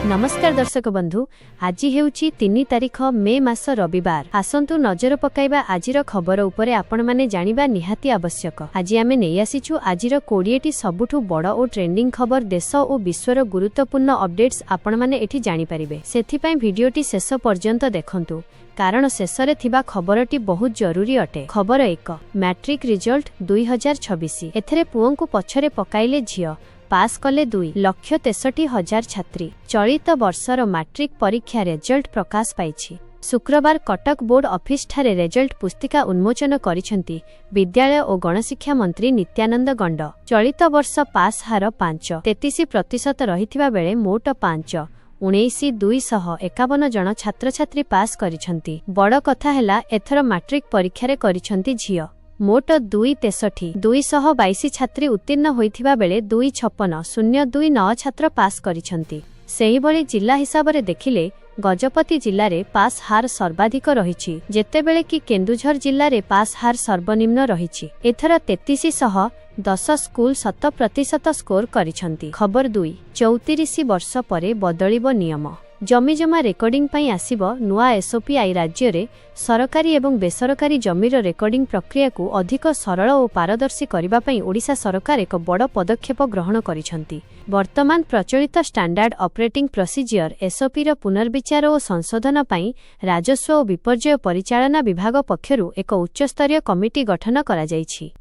नमस्कार दर्शक बंधु आज हेउची 3 तारिख मे मास रविवार आसंतु नजर पकाइबा आजिर खबर उपरे आपण माने जानिबा निहाती आवश्यक। आज आमे नै आसीछु आजिर 20टी सबुठु बड़ ओ ट्रेंडिंग खबर देश ओ विश्वर गुरुत्वपूर्ण अपडेट्स आपण माने एठी जानि परिबे। सेथि पई भिडियोटी शेष पर्यंत देखंतु कारण शेषरे थिबा खबरटी बहुत जरूरी अटे। खबर 1 मैट्रिक रिजल्ट 2026 एथरे पुओंकु पछरे पकाइले झियो पास कले 2,63,000 छात्री। चलित वर्षर मैट्रिक परीक्षा रिजल्ट प्रकाश पाइछि। शुक्रवार कटक बोर्ड ऑफिस ठारे रिजल्ट पुस्तिका उन्मोचन करिसेंती विद्यालय और गणशिक्षा मंत्री नित्यानंद गंड। चलित वर्ष पास हार 5.33% रहिथिबा बेले मोट 5,19,251 जन छात्र छात्री पास करिसेंती। बड़ कथा हैला एथर मैट्रिक परीक्षा रे करिसेंती झियो। मोट 2,63,222 छात्री उत्तीर्ण होइथिबा बेले 2,56,029 छात्र पास करिसेंती। सेही भली जिला हिसाब रे देखिले गजपति जिल्ला रे पास हार सर्वाधिक रहिछि जेतेबेले कि केन्दुझर जिल्ला रे पास हार सर्वनिम्न रहिछि। एथर 3310 स्कूल 100% स्कोर करिसेंती। खबर 2 34 वर्ष परे बदलिबो नियम। जमी जमा रेकर्डिंग पई आसीबो नुआ एसओपी आई राज्य रे सरकारी एवं बेसरकारी जमीर रेकर्डिंग प्रक्रिया को अधिक सरल और पारदर्शी करिबा पई ओडिशा सरकार एक बड़ पदक्षेप ग्रहण करिसेंती। वर्तमान प्रचलित स्टैंडर्ड ऑपरेटिंग प्रोसीजर एसओपी रो पुनर्विचार और संशोधन पई राजस्व और विपर्यय परिचालना विभाग पक्षरु एक उच्चस्तरीय कमिटी गठन करा जायछि।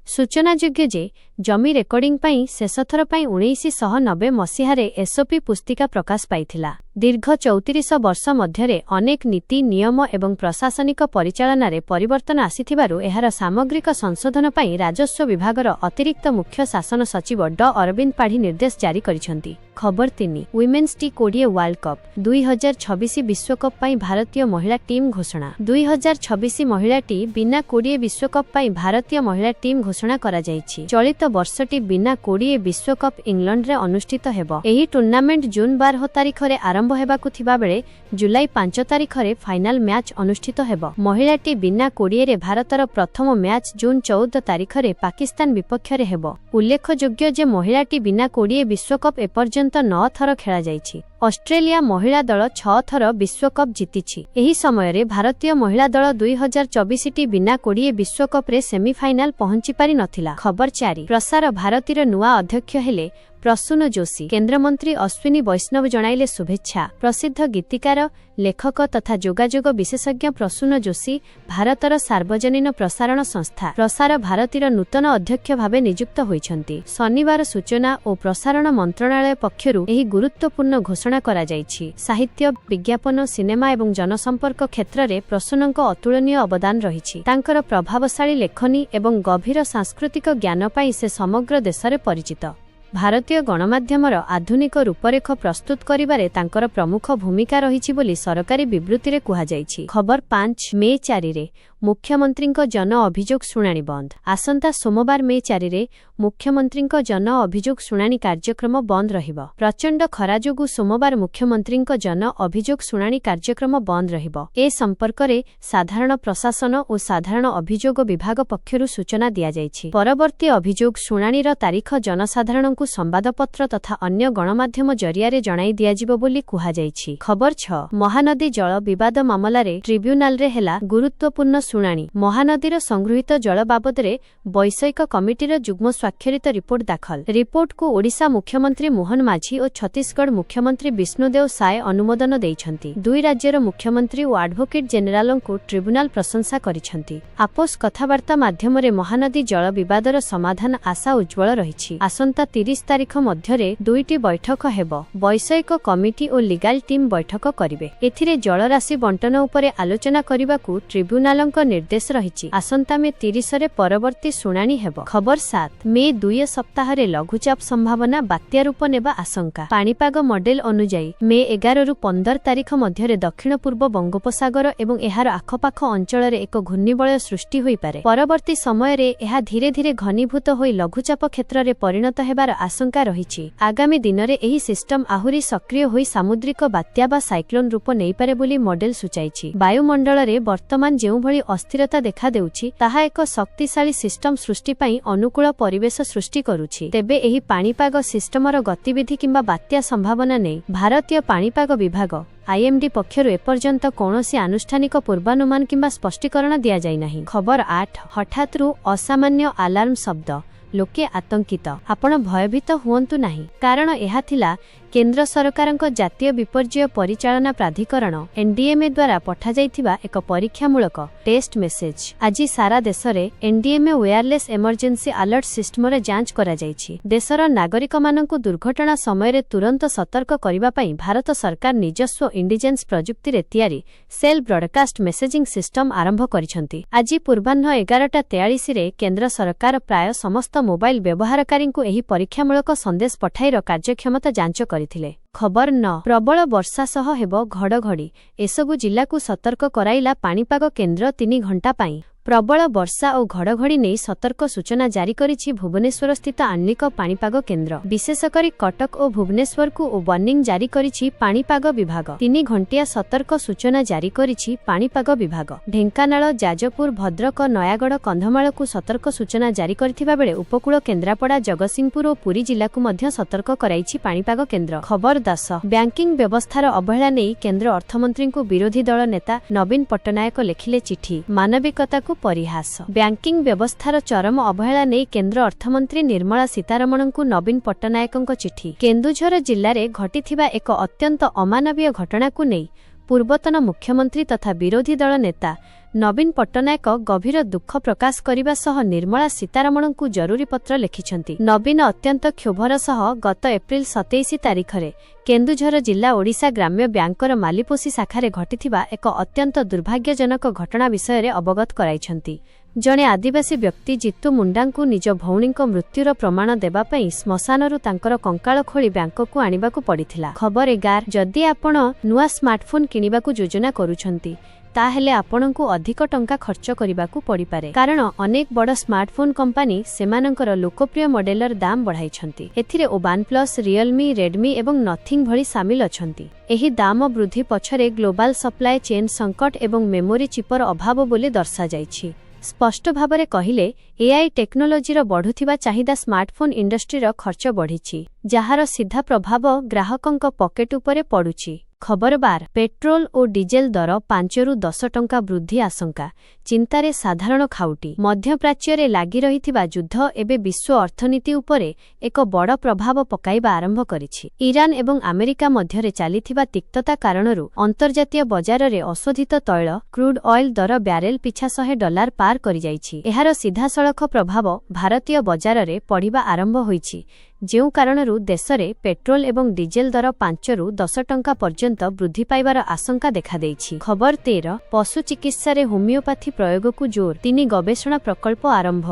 सूचनायोग्य जे जमी रेकर्डिंग पई शेषथर पई 1990 मसीहारे एसओपी पुस्तिका प्रकाश पाइथिला। दीर्घ 34 वर्ष मध्यरे अनेक नीति नियम एवं प्रशासनिक परिचालन रे परिवर्तन आसीथिबारु एहार सामग्रिक संशोधन पई राजस्व विभागर अतिरिक्त मुख्य शासन सचिव ड अरविंद पाढ़ी निर्देश जारी करिसेंती। खबर 3 वुमेन्स टी20 वर्ल्ड कप 2026 विश्वकप पई भारतीय महिला टीम घोषणा। 2026 महिला टी बिना 20 विश्वकप पई भारतीय महिला टीम घोषणा करा जायछि। चलित वर्षटी बिना 20 विश्वकप इंग्लैंड रे अनुष्ठित हेबो। एही टूर्नामेंट जून 12 तारिख रे आरंभ हेबाकु थिबा बेले जुलाई 5 तारिख रे फाइनल मैच अनुष्ठित हेबो। महिला टी बिना 20 रे भारतर प्रथम मैच जून 14 तारिख रे पाकिस्तान विपक्ष रे हेबो। उल्लेखयोग्य जे महिला टी बिना 20 विश्वकप एपर्यंत 9 थर खेला जायछि। ऑस्ट्रेलिया महिला दल 6 थर विश्वकप जीतिछि। एही समय रे भारतीय महिला दल 2024 टी बिना 20 विश्वकप रे सेमीफाइनल पहुंची पारि नथिला। खबर 4 प्रसार भारतीर नुआ अध्यक्ष हेले प्रसून जोशी। केन्द्रमंत्री अश्विनी वैष्णव जणाइले शुभेच्छा। प्रसिद्ध गीतिकार लेखक तथा जोगाजोग विशेषज्ञ प्रसून जोशी भारतर सार्वजनीन प्रसारण संस्था प्रसार भारतीर नूतन अध्यक्ष भावे नियुक्त होइछन्ति। शनिवार सूचना और प्रसारण मंत्रणालय पक्षरु एही गुरुत्वपूर्ण घोषणा करा जायछि। साहित्य विज्ञापन सिनेमा एवं जनसंपर्क क्षेत्र रे प्रसूनक अतुलनीय अवदान रहिछि। तांकर प्रभावशाली लेखनी एवं गभीर सांस्कृतिक ज्ञान पई से समग्र देशरे परिचित। भारतीय गणमाध्यमर आधुनिक रूपरेख प्रस्तुत करिबारे तांकर प्रमुख भूमिका रहिछि बोली सरकारी विवृत्ति रे कुहा जायछि। खबर 5 मे 4 रे मुख्यमंत्री जन अभियोग शुणाणी बंद। आसंता सोमवार मे 4 रे मुख्यमंत्री जन अभियोग शुणाणी कार्यक्रम बंद रहिबो। प्रचंड खरा जोगु सोमवार मुख्यमंत्री जन अभियोग शुणाणी कार्यक्रम बंद रहिबो। ए संपर्क रे साधारण प्रशासन और साधारण अभियोग विभाग पक्षरु सूचना दिया जायछि। परवर्ती अभियोग शुणाणीर तारीख जनसाधारण संवादपत्र तथा अन्य गणमाध्यम जरिया जणाई दियाजिबो बोली कुहा जायछि। खबर 6 महानदी जल विवाद मामला रे ट्रिब्यूनाल रे हेला गुरुत्वपूर्ण शुणाणी। महानदीर संगृहीत जल बाबद रे वैषयिक कमिटीर जुग्म स्वाक्षरित रिपोर्ट दाखल। रिपोर्ट को ओडिशा मुख्यमंत्री मोहन माझी और छत्तीसगढ़ मुख्यमंत्री विष्णुदेव साय अनुमोदन देइछन्ति। दुई राज्यर मुख्यमंत्री और एडवोकेट जेनेराल को ट्रिब्यूनाल प्रशंसा करिछन्ति। आपोस कथावार्ता माध्यम रे महानदी जल विवादर समाधान आशा उज्ज्वल रहिछि। आसंता 30 तारिख मध्यरे दुईटी बैठक हेबो। वैषयिक कमिटी और लीगल टीम बैठक करिवे। एथिरे जलराशि बंटन उपरे आलोचना करिबाकू ट्रिब्यूनालक निर्देश रहिछि। आसंता मे 30 रे परवर्ती शुणाणी हेबो। खबर 7 मे 2 सप्ताह रे लघुचाप संभावना बात्या रूप नेबा आशंका। पाणीपाग मॉडल अनुसार मे 11 रु 15 तारिख मध्यरे दक्षिण पूर्व बंगोपसागर एवं एहार आखपाख अंचल रे एक घूर्णिबलय सृष्टि होई पारे। परवर्ती समय रे एहा धीरे धीरे घनीभूत होई लघुचाप क्षेत्र रे परिणत हेबार आशंका रहिछि। आगामी दिनरे एही सिस्टम आहुरी सक्रिय होई सामुद्रिक बात्या बा साइक्लोन रूप नै पारे बोली मॉडल सुचाइछि। वायुमंडल रे वर्तमान जेउ भली अस्थिरता देखा देउछि ताहा एक शक्तिशाली सिस्टम सृष्टि पई अनुकूल परिवेश सृष्टि करूछि। तेबे एही पाणीपाग सिस्टमर गतिविधि किंबा बात्या संभावना नै भारतीय पाणीपाग विभाग आईएमडी पक्षरु एपर्यंत कौनसी आनुष्ठानिक पूर्वानुमान किंबा स्पष्टीकरण दिया जाय नाही। खबर 8 हठातरु असामान्य अलार्म शब्द लोके आतंकित। आपण भयभीत हुअन्तु नाही, कारण एहा थिला केंद्र सरकारक जातीय विपर्यय परिचालना प्राधिकरण एनडीएमए द्वारा पठा जाइथिबा एक परीक्षामूलक टेस्ट मेसेज। आज सारा देश रे NDMA wireless emergency alert system रे जांच करा जाइछि। देशर नागरिक माननकु दुर्घटना समय रे तुरंत सतर्क करिबा पई भारत सरकार निजस्व इंडिजेंस प्रजुक्ति रे तयारी सेल ब्रॉडकास्ट मेसेजिंग सिस्टम आरंभ करिसंती। आज पूर्वाह्न 11:43 रे केंद्र सरकार प्राय समस्त मोबाइल व्यवहारकारी को एही परीक्षामूलक संदेश पठाइर कार्यक्षमता जांच करथिले। खबर 9 प्रबल वर्षा सह हेबो घड़घड़ी एसबु जिला को सतर्क कराइला पाणीपाग केंद्र 3 घंटा पाई। प्रबल वर्षा और घड़घड़ी नहीं सतर्क सूचना जारी करिछि भुवनेश्वर स्थित आंचलिक पाणीपाग केंद्र। विशेषकर कटक और भुवनेश्वर को वार्निंग जारी करिछि पाणीपाग विभाग। 3 घंटिया सतर्क सूचना जारी करिछि पाणीपाग विभाग। ढेंकानाल, जाजपुर, भद्रक, नयागढ़, कंधमाल को सतर्क सूचना जारी करथिबा बेले उपकूल केन्द्रापड़ा, जगतसिंहपुर और पुरी जिला को मध्य सतर्क कराइछि पाणीपाग केंद्र। खबर 10 बैंकिंग व्यवस्थार अवहेला नहीं केंद्र अर्थमंत्री को विरोधी दल नेता नवीन पट्टनायक लिखिले चिठी। मानविकता परिहास। बैंकिंग व्यवस्थार चरम अवहेला नहीं केंद्र अर्थमंत्री निर्मला सीतारमण को नवीन पट्टनायक चिठी। केन्दुझर जिले में घटिथिबा एक अत्यंत अमानवीय घटना को नहीं पूर्वतन मुख्यमंत्री तथा विरोधी दल नेता नवीन पट्टनायक गभीर दुख प्रकाश करने सह निर्मला सीतारमण को जरूरी पत्र लिखिछंती। नवीन अत्यंत क्षोभर सह गत एप्रिल 27 तारिख रे केन्दुझर जिला ओडिशा ग्राम्य बैंकर मालीपोसी शाखारे घटिथिबा एक अत्यंत दुर्भाग्यजनक घटना विषय रे अवगत कराइछंती। जणे आदिवासी व्यक्ति जितु मुंडा को निज भौणी मृत्युर प्रमाण देबा पई श्मशानरु तांकर कंकाळ खोली बैंक को आनिबाकु पड़िथिला। खबर 11 जदि आपण नुआ स्मार्टफोन किनिबाकु योजना करूछंती ताहेले आपणको अधिक टंका खर्च करिबाकु पड़ी पारे, कारण अनेक बड़ स्मार्टफोन कंपनी सेमानंकर लोकप्रिय मॉडेलर दाम बढ़ाइछंती। एथिरे OnePlus, Realme, Redmi एवं नथिंग भली सामिल अछंती। एही दाम वृद्धि पछरे ग्लोबल सप्लाई चेन संकट एवं मेमोरी चिपर अभाव बोली दर्शा जाइछि। स्पष्ट भाबरे कहिले एआई टेक्नोलोजीर बढ़ुथिबा चाहिदा स्मार्टफोन इंडस्ट्रीर खर्च बढ़िछि, जहार सीधा प्रभाव ग्राहकंक पॉकेट उपरे पड़ुछि। खबर 12 पेट्रोल और डीजेल दर 5 रु 10 टंका वृद्धि आशंका चिंतारे साधारण खाउटी। मध्यप्राच्य रे लागि रहिथिबा युद्ध एबे विश्व अर्थनीति उपरे एक बड़ प्रभाव पकाइबा आरंभ करिछि। ईरान एवं अमेरिका मध्यरे चालिथिबा तिक्तता कारणरू अंतर्जातीय बजार रे अशोधित तैल क्रूड ऑयल दर ब्यारेल पिछा $100 पार करि जाइछि। एहार सीधासळख प्रभाव भारतीय बजार रे पड़िबा आरंभ होइछि, जेउ कारणरू देशरे पेट्रोल एवं डीजेल दर 5 रु 10 टंका पर्यंत वृद्धि पाइबार आशंका देखा देइछि। खबर 13 पशु चिकित्सा रे होमियोपैथी प्रयोग को जोर 3 गवेषणा प्रकल्प आरंभ।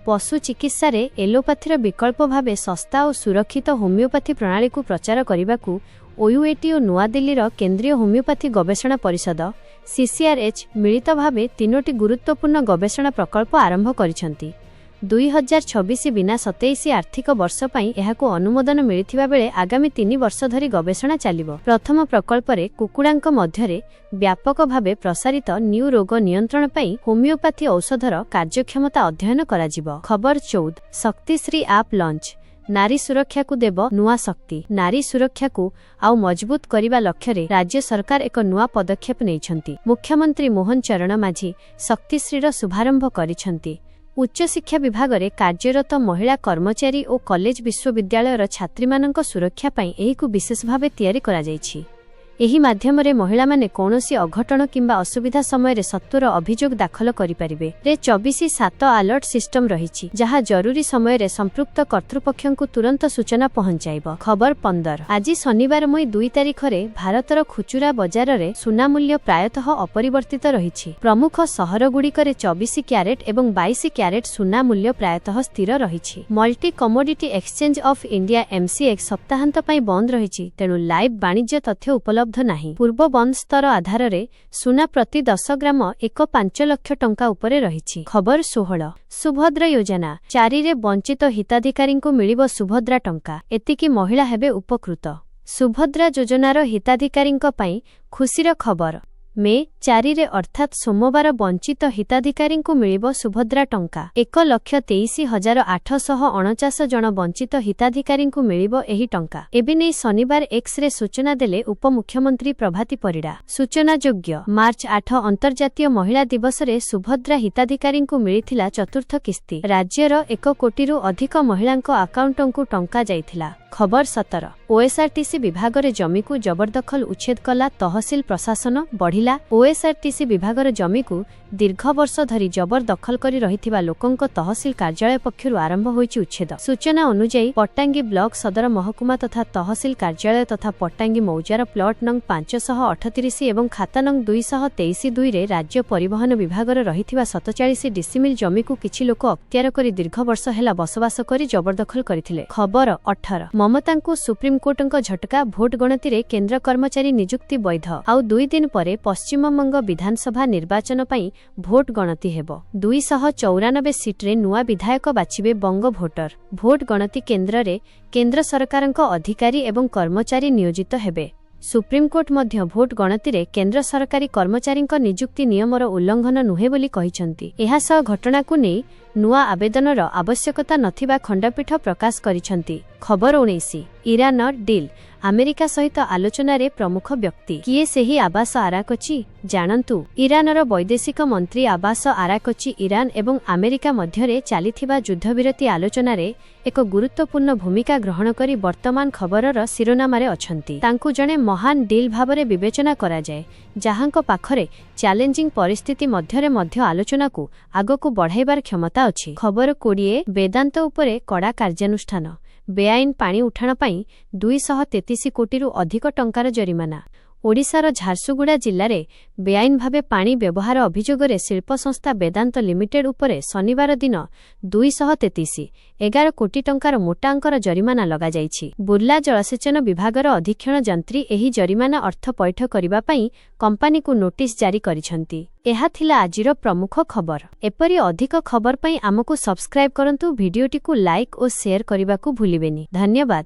पशु चिकित्सा रे एलोपैथीर विकल्प भावे सस्ता और सुरक्षित होमियोपैथी प्रणाली को प्रचार करने ओयूएटी और नुआ दिल्लीर केंद्रीय होमियोपैथी गवेषणा परिषद CCRH मिलित भावे 3टी गुरुत्वपूर्ण गवेषणा प्रकल्प आरंभ करिसंती। 2026 बिना 27 आर्थिक वर्ष पई एहाको अनुमोदन मिलिथिबा बेले आगामी 3 वर्ष धरी गवेषणा चालिबो। प्रथम प्रकल्प रे कुकुडांक मध्यरे व्यापक भावे प्रसारित न्यू रोग नियंत्रण पई होमियोपैथी औषधर कार्यक्षमता अध्ययन कराजिबो। खबर 14 शक्तिश्री ऐप लॉन्च नारी सुरक्षा को देव नुआ शक्ति। नारी सुरक्षा को आउ मजबूत करिबा लक्ष्य रे राज्य सरकार एक नुआ पदक्षेप नैछंती। मुख्यमंत्री मोहन चरण माझी शक्तिश्रीर शुभारंभ करिसंती। उच्च शिक्षा विभाग रे कार्यरत महिला कर्मचारी और कॉलेज विश्वविद्यालयर छात्री मानक सुरक्षा पई एही को विशेष भावे तयारी करा जायछि। एही माध्यम रे महिला माने कोनोसी अघटन किंबा असुविधा समय रे सत्वर अभियोग दाखल करि परिबे। रे 24/7 अलर्ट सिस्टम रहिछि, जहा जरूरी समय रे संपृक्त कर्तृपक्षन को तुरंत सूचना पहुंचाइबो। खबर 15 आज शनिवार मई 2 तारिख रे भारतर खुचुरा बाजार रे सुना मूल्य प्रायतः अपरिवर्तित रहिछि। प्रमुख सहर गुड़िकरे 24 क्यारेट एवं 22 क्यारेट सुना मूल्य प्रायतः स्थिर रहिछि। Multi commodity exchange of India MCX सप्ताहांत पई बंद रहिछि, तेणु लाइव वाणिज्य तथ्य उपलब्ध ଉପଲବ୍ଧ ନାହିଁ। ପୂର୍ବ ବନ୍ଦ ସ୍ତର ଆଧାରରେ ସୁନା ପ୍ରତି 10 ଗ୍ରାମ 1.5 ଲକ୍ଷ ଟଙ୍କା ଉପରେ ରହିଛି। ଖବର 16 ସୁଭଦ୍ରା ଯୋଜନା 4ରେ ବଞ୍ଚିତ ହିତାଧିକାରୀଙ୍କୁ ମିଳିବ ସୁଭଦ୍ରା ଟଙ୍କା। ଏତିକି ମହିଳା ହେବେ ଉପକୃତ। ସୁଭଦ୍ରା ଯୋଜନାର ହିତାଧିକାରୀଙ୍କ ପାଇଁ ଖୁସିର ଖବର। ମେ 4ରେ ଅର୍ଥାତ୍ ସୋମବାର ବଞ୍ଚିତ ହିତାଧିକାରୀଙ୍କୁ ମିଳିବ ସୁଭଦ୍ରା ଟଙ୍କା। 1,23,849 ଜଣ ବଞ୍ଚିତ ହିତାଧିକାରୀଙ୍କୁ ମିଳିବ ଏହି ଟଙ୍କା। ଏବେ ନେଇ ଶନିବାର ଏକ୍ସରେ ସୂଚନା ଦେଲେ ଉପମୁଖ୍ୟମନ୍ତ୍ରୀ ପ୍ରଭାତୀ ପରିଡ଼ା। ସୂଚନାଯୋଗ୍ୟ ମାର୍ଚ୍ଚ 8 ଅନ୍ତର୍ଜାତୀୟ ମହିଳା ଦିବସରେ ସୁଭଦ୍ରା ହିତାଧିକାରୀଙ୍କୁ ମିଳିଥିଲା ଚତୁର୍ଥ କିସ୍ତି। ରାଜ୍ୟର 1 କୋଟିରୁ ଅଧିକ ମହିଳାଙ୍କ ଆକାଉଣ୍ଟକୁ ଟଙ୍କା ଯାଇଥିଲା। ଖବର 17 ଓଏସ୍ଆରଟିସି ବିଭାଗରେ ଜମିକୁ ଜବରଦଖଲ ଉଚ୍ଛେଦ କଲା ତହସିଲ ପ୍ରଶାସନ। ବଢ଼ିଲା ଓଏସ୍ଆରଟିସି ବିଭାଗର ଜମିକୁ ଦୀର୍ଘ ବର୍ଷ ଧରି ଜବରଦଖଲ କରି ରହିଥିବା ଲୋକଙ୍କ ତହସିଲ କାର୍ଯ୍ୟାଳୟ ପକ୍ଷରୁ ଆରମ୍ଭ ହୋଇଛି ଉଚ୍ଛେଦ। ସୂଚନା ଅନୁଯାୟୀ ପଟ୍ଟାଙ୍ଗୀ ବ୍ଲକ ସଦର ମହକୁମା ତଥା ତହସିଲ କାର୍ଯ୍ୟାଳୟ ତଥା ପଟ୍ଟାଙ୍ଗୀ ମୌଜାର ପ୍ଲଟ ନଂ 538 ଏବଂ ଖାତା ନଂ 223-2ରେ ରାଜ୍ୟ ପରିବହନ ବିଭାଗର ରହିଥିବା 47 ଡିସିମିଲ୍ ଜମିକୁ କିଛି ଲୋକ ଅକ୍ତିଆର କରି ଦୀର୍ଘ ବର୍ଷ ହେଲା ବସବାସ କରି ଜବରଦଖଲ କରିଥିଲେ। ଖବର 18 ମମତାଙ୍କୁ ସୁପ୍ରିମକୋର୍ଟଙ୍କ ଝଟକା। ଭୋଟ ଗଣତିରେ କେନ୍ଦ୍ର କର୍ମଚାରୀ ନିଯୁକ୍ତି ବୈଧ। ଆଉ 2 ଦିନ ପରେ ପଶ୍ଚିମବଙ୍ଗ ବିଧାନସଭା ନିର୍ବାଚନ ପାଇଁ ଭୋଟ ଗଣତି ହେବ। 294 ସିଟ୍ରେ ନୂଆ ବିଧାୟକ ବାଛିବେ ବଙ୍ଗ ଭୋଟର। ଭୋଟ ଗଣତି କେନ୍ଦ୍ରରେ କେନ୍ଦ୍ର ସରକାରଙ୍କ ଅଧିକାରୀ ଏବଂ କର୍ମଚାରୀ ନିୟୋଜିତ ହେବେ। ସୁପ୍ରିମକୋର୍ଟ ମଧ୍ୟ ଭୋଟ ଗଣତିରେ କେନ୍ଦ୍ର ସରକାରୀ କର୍ମଚାରୀଙ୍କ ନିଯୁକ୍ତି ନିୟମର ଉଲ୍ଲଂଘନ ନୁହେଁ ବୋଲି କହିଛନ୍ତି। ଏହାସହ ଘଟଣାକୁ ନେଇ ନୂଆ ଆବେଦନର ଆବଶ୍ୟକତା ନଥିବା ଖଣ୍ଡପୀଠ ପ୍ରକାଶ କରିଛନ୍ତି। ଖବର 19 ଇରାନ ଡିଲ୍ ଆମେରିକା ସହିତ ଆଲୋଚନାରେ ପ୍ରମୁଖ ବ୍ୟକ୍ତି। କିଏ ସେହି ଆବାସ ଆରାକଚି ଜାଣନ୍ତୁ। ଇରାନର ବୈଦେଶିକ ମନ୍ତ୍ରୀ ଆବାସ ଆରାକଚି ଇରାନ ଏବଂ ଆମେରିକା ମଧ୍ୟରେ ଚାଲିଥିବା ଯୁଦ୍ଧବିରତି ଆଲୋଚନାରେ ଏକ ଗୁରୁତ୍ୱପୂର୍ଣ୍ଣ ଭୂମିକା ଗ୍ରହଣ କରି ବର୍ତ୍ତମାନ ଖବରର ଶିରୋନାମାରେ ଅଛନ୍ତି। ତାଙ୍କୁ ଜଣେ ମହାନ ଡିଲ୍ ଭାବରେ ବିବେଚନା କରାଯାଏ, ଯାହାଙ୍କ ପାଖରେ ଚ୍ୟାଲେଞ୍ଜିଂ ପରିସ୍ଥିତି ମଧ୍ୟରେ ମଧ୍ୟ ଆଲୋଚନାକୁ ଆଗକୁ ବଢ଼ାଇବାର କ୍ଷମତା ଅଛି। ଖବର 20 ବେଦାନ୍ତ ଉପରେ କଡ଼ା କାର୍ଯ୍ୟାନୁଷ୍ଠାନ। ବେଆଇନ ପାଣି ଉଠାଣ ପାଇଁ 233 କୋଟିରୁ ଅଧିକ ଟଙ୍କାର ଜରିମାନା। ଓଡ଼ିଶାର ଝାରସୁଗୁଡ଼ା ଜିଲ୍ଲାରେ ବେଆଇନ ଭାବେ ପାଣି ବ୍ୟବହାର ଅଭିଯୋଗରେ ଶିଳ୍ପ ସଂସ୍ଥା ବେଦାନ୍ତ ଲିମିଟେଡ୍ ଉପରେ ଶନିବାର ଦିନ 233.11 କୋଟି ଟଙ୍କାର ମୋଟା ଅଙ୍କର ଜରିମାନା ଲଗାଯାଇଛି। ବୁର୍ଲା ଜଳସେଚନ ବିଭାଗର ଅଧୀକ୍ଷଣ ଯନ୍ତ୍ରୀ ଏହି ଜରିମାନା ଅର୍ଥ ପୈଠ କରିବା ପାଇଁ କମ୍ପାନୀକୁ ନୋଟିସ୍ ଜାରି କରିଛନ୍ତି। ଏହା ଥିଲା ଆଜିର ପ୍ରମୁଖ ଖବର। ଏପରି ଅଧିକ ଖବର ପାଇଁ ଆମକୁ ସବସ୍କ୍ରାଇବ୍ କରନ୍ତୁ। ଭିଡିଓଟିକୁ ଲାଇକ୍ ଓ ସେୟାର କରିବାକୁ ଭୁଲିବେନି। ଧନ୍ୟବାଦ।